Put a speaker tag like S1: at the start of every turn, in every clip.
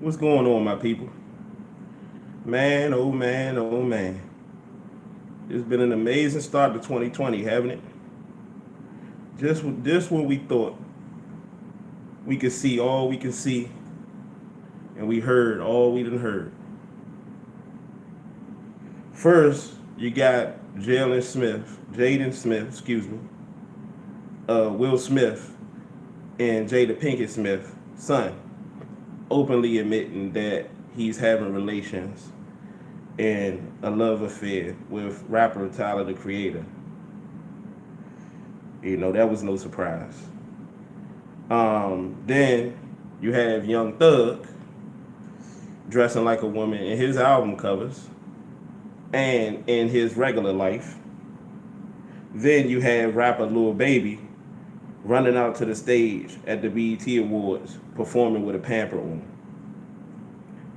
S1: What's going on, my people? Man, oh man, oh man. It's been an amazing start to 2020, haven't it? Just when we thought we could see all we can see, and we heard all we done heard. First, you got Jaden Smith, excuse me, Will Smith, and Jada Pinkett Smith, son, openly admitting that he's having relations and a love affair with rapper Tyler the Creator. That was no surprise. Then you have Young Thug dressing like a woman in his album covers and in his regular life. Then you have rapper Lil Baby running out to the stage at the BET Awards performing with a pamper on.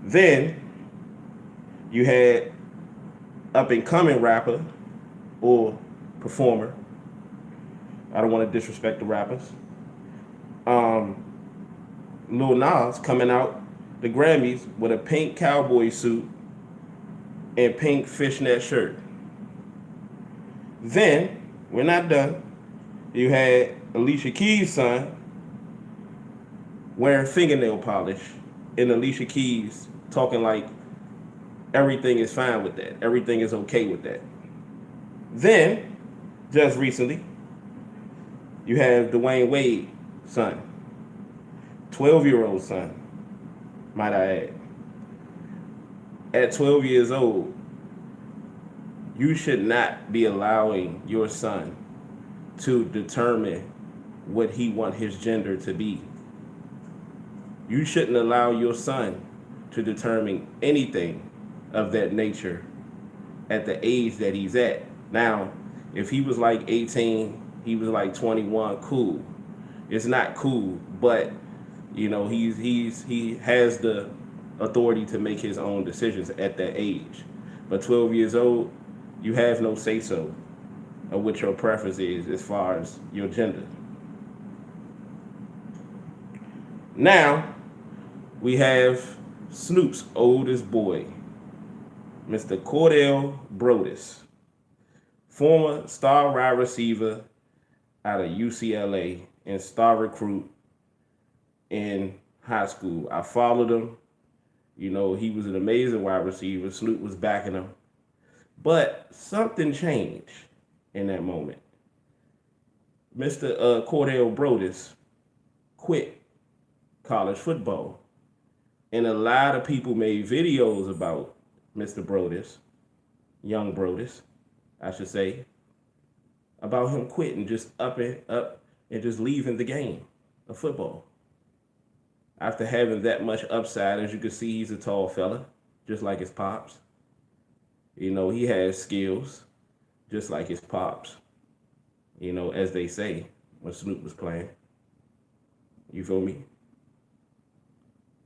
S1: Then you had up and coming rapper or performer. I don't want to disrespect the rappers. Um, Lil Nas coming out the Grammys with a pink cowboy suit and pink fishnet shirt. Then, we're not done. You had Alicia Keys' son wearing fingernail polish, and Alicia Keys talking like everything is fine with that. Everything is okay with that. Then, just recently, you have Dwayne Wade's son, 12-year-old son, might I add. At 12 years old, you should not be allowing your son to determine what he wants his gender to be. You shouldn't allow your son to determine anything of that nature at the age that he's at. Now, if he was like 18, he was like 21, cool. It's not cool, but he has the authority to make his own decisions at that age. But 12 years old, you have no say so of what your preference is as far as your gender. Now, we have Snoop's oldest boy, Mr. Cordell Brodus, former star wide receiver out of UCLA and star recruit in high school. I followed him. He was an amazing wide receiver. Snoop was backing him. But something changed in that moment. Mr. Cordell Brodus quit college football. And a lot of people made videos about Mr. Brodus, young Brodus, I should say, about him quitting, just up and just leaving the game of football. After having that much upside, as you can see, he's a tall fella, just like his pops. He has skills, just like his pops. As they say when Snoop was playing. You feel me?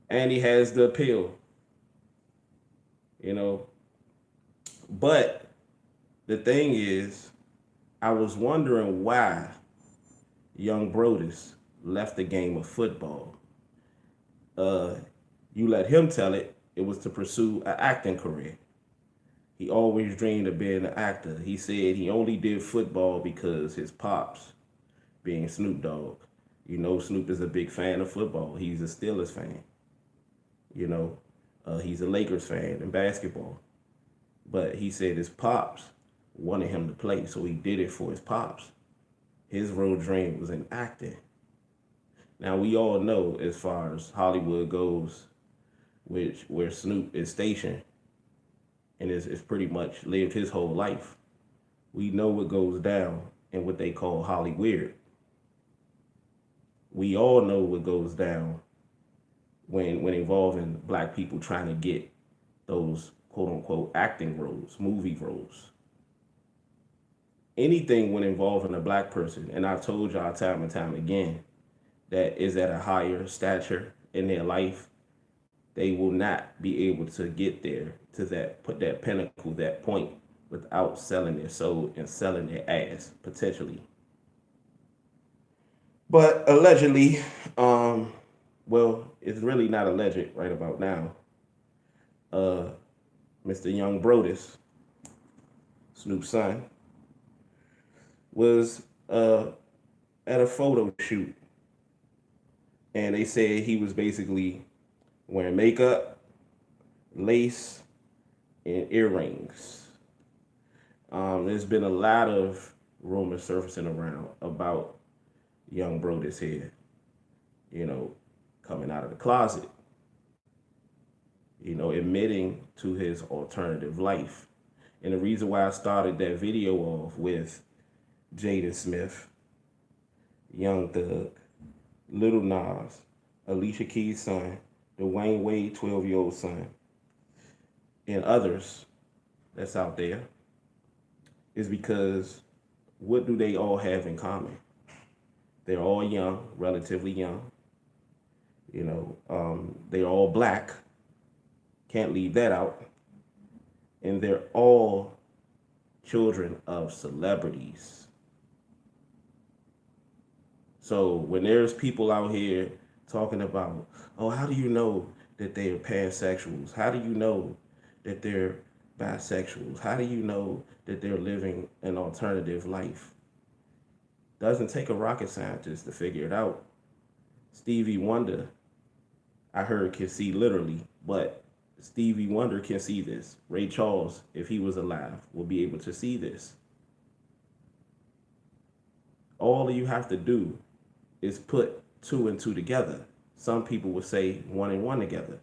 S1: And he has the appeal. But the thing is, I was wondering why young Brodus left the game of football. You let him tell it. It was to pursue an acting career. He always dreamed of being an actor. He said he only did football because his pops, being Snoop Dogg. Snoop is a big fan of football. He's a Steelers fan. He's a Lakers fan in basketball. But he said his pops wanted him to play, so he did it for his pops. His real dream was in acting. Now, we all know, as far as Hollywood goes, where Snoop is stationed and is pretty much lived his whole life, we know what goes down in what they call Hollyweird. We all know what goes down when involving black people trying to get those quote unquote acting roles, movie roles. Anything when involving a black person, and I've told y'all time and time again, that is at a higher stature in their life, they will not be able to get there to put that pinnacle, that point, without selling their soul and selling their ass, potentially. But allegedly, well, it's really not alleged right about now. Uh, Mr. Young Brodus, Snoop's son, was at a photo shoot, and they said he was basically wearing makeup, lace, and earrings. There's been a lot of rumors surfacing around about young Brodus here, you know, coming out of the closet, admitting to his alternative life. And the reason why I started that video off with Jaden Smith, Young Thug, Little Nas, Alicia Keys' son, Dwayne Wade, 12-year-old son, and others that's out there is because what do they all have in common? They're all young, relatively young. They're all black. Can't leave that out. And they're all children of celebrities. So when there's people out here talking about, oh, how do you know that they're pansexuals? How do you know that they're bisexuals? How do you know that they're living an alternative life? Doesn't take a rocket scientist to figure it out. Stevie Wonder, I heard, can see literally, but Stevie Wonder can see this. Ray Charles, if he was alive, will be able to see this. All you have to do is put two and two together. Some people would say one and one together.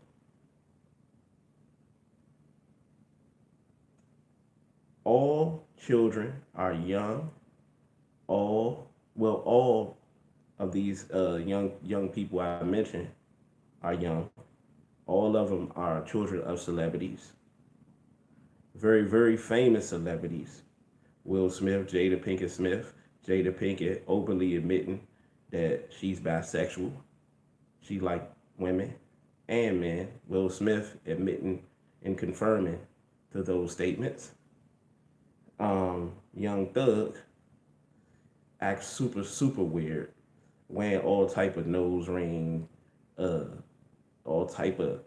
S1: All children are young. All of these young people I mentioned are young. All of them are children of celebrities. Very, very famous celebrities. Will Smith, Jada Pinkett Smith. Jada Pinkett openly admitting that she's bisexual. She like women and men. Will Smith admitting and confirming to those statements. Young Thug acts super, super weird, wearing all type of nose ring, uh, all type of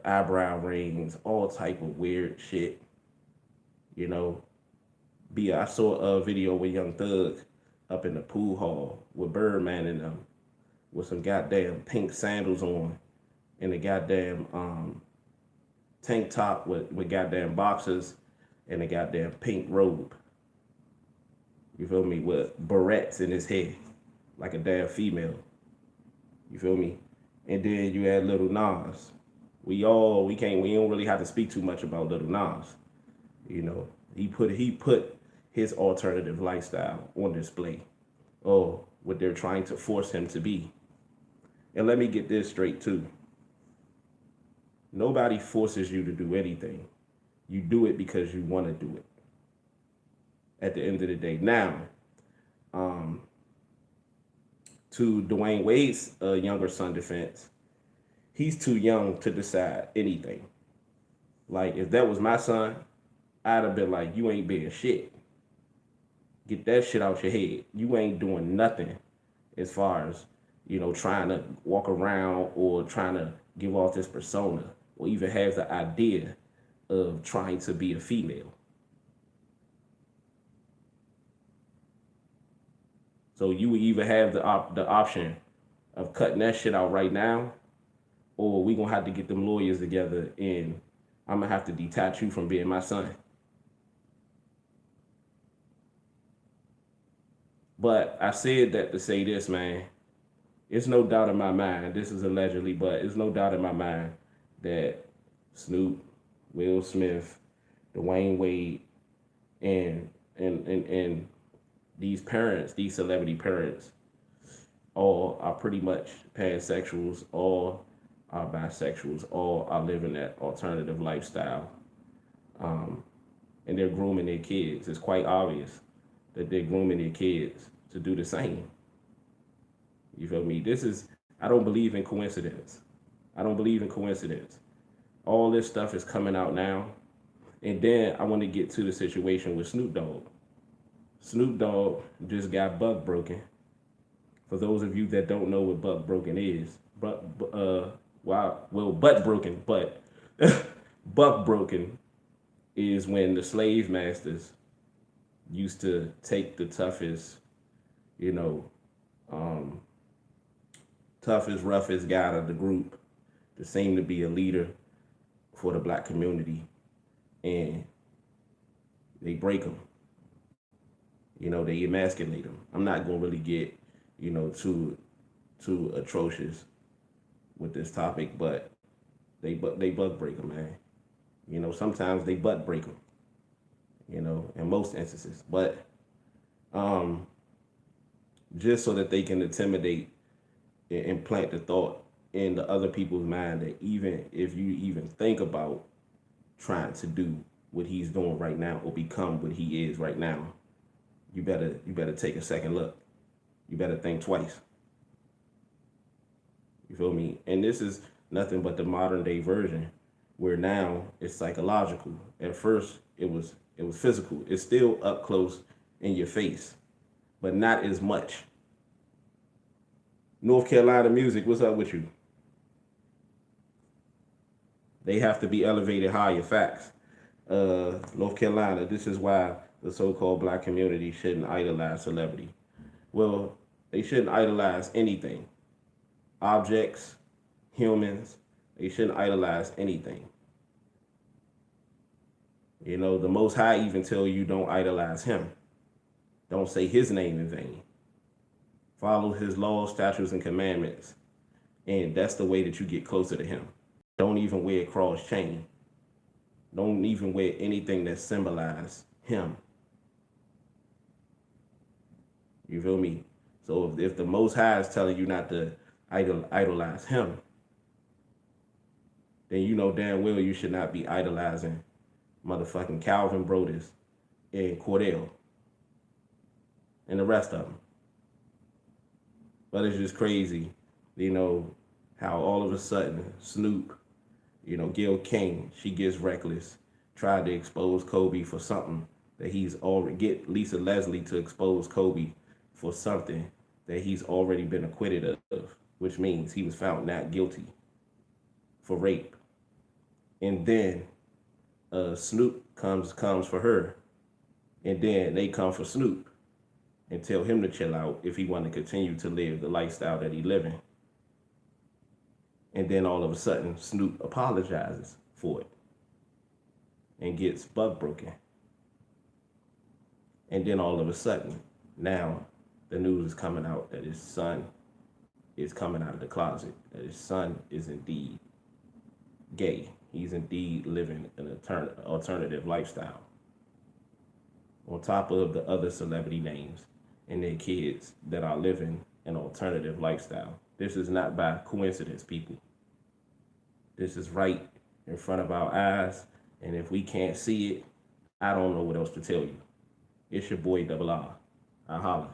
S1: eyebrow rings, all type of weird shit. You know, I saw a video with Young Thug up in the pool hall with Birdman and them with some goddamn pink sandals on and a goddamn tank top with goddamn boxers and a goddamn pink robe. You feel me? With barrettes in his head, like a damn female. You feel me? And then you had Little Nas. We don't really have to speak too much about Little Nas. He put his alternative lifestyle on display, or what they're trying to force him to be. And let me get this straight too. Nobody forces you to do anything. You do it because you want to do it. At the end of the day. Now, to Dwayne Wade's younger son defense, he's too young to decide anything. Like, if that was my son, I'd have been like, you ain't being shit. Get that shit out your head. You ain't doing nothing as far as, trying to walk around or trying to give off this persona or even have the idea of trying to be a female. So you would either have the option of cutting that shit out right now, or we gonna have to get them lawyers together and I'm gonna have to detach you from being my son. But I said that to say this, man. It's no doubt in my mind, this is allegedly, but it's no doubt in my mind that Snoop, Will Smith, Dwayne Wade, and these parents, these celebrity parents, all are pretty much pansexuals, all are bisexuals, all are living that alternative lifestyle. And they're grooming their kids. It's quite obvious that they're grooming their kids to do the same. You feel me? I don't believe in coincidence. I don't believe in coincidence. All this stuff is coming out now. And then I want to get to the situation with Snoop Dogg. Snoop Dogg just got buck broken. For those of you that don't know what buck broken is, butt broken, but buck broken is when the slave masters used to take the toughest, you know, um, toughest, roughest guy of the group to seem to be a leader for the black community, and they break them. You know, they emasculate them. I'm not gonna really get, too atrocious with this topic, but they butt break them, man. You know, sometimes they butt break them. You know, in most instances, but um, just so that they can intimidate and implant the thought in the other people's mind that even if you even think about trying to do what he's doing right now or become what he is right now, you better take a second look. You better think twice. You feel me? And this is nothing but the modern day version where now it's psychological. At first it was physical. It's still up close in your face, but not as much. North Carolina music, what's up with you? They have to be elevated higher. Facts. North Carolina, this is why the so-called black community shouldn't idolize celebrity. Well, they shouldn't idolize anything. Objects, humans, they shouldn't idolize anything. You know, the Most High even tell you don't idolize him. Don't say his name in vain. Follow his laws, statutes, and commandments. And that's the way that you get closer to him. Don't even wear a cross chain. Don't even wear anything that symbolizes him. You feel me? So if the Most High is telling you not to idolize him, then you know damn well you should not be idolizing motherfucking Calvin Brodus and Cordell and the rest of them. But it's just crazy, how all of a sudden Snoop, Gayle King, she gets reckless, tried to expose Kobe for something that he's already get Lisa Leslie to expose Kobe for something that he's already been acquitted of, which means he was found not guilty for rape. And then Snoop comes for her, and then they come for Snoop and tell him to chill out if he want to continue to live the lifestyle that he living. And then all of a sudden, Snoop apologizes for it and gets buck broken. And then all of a sudden, now the news is coming out that his son is coming out of the closet, that his son is indeed gay. He's indeed living an alternative lifestyle. On top of the other celebrity names and their kids that are living an alternative lifestyle. This is not by coincidence, people. This is right in front of our eyes. And if we can't see it, I don't know what else to tell you. It's your boy Double R. I holla.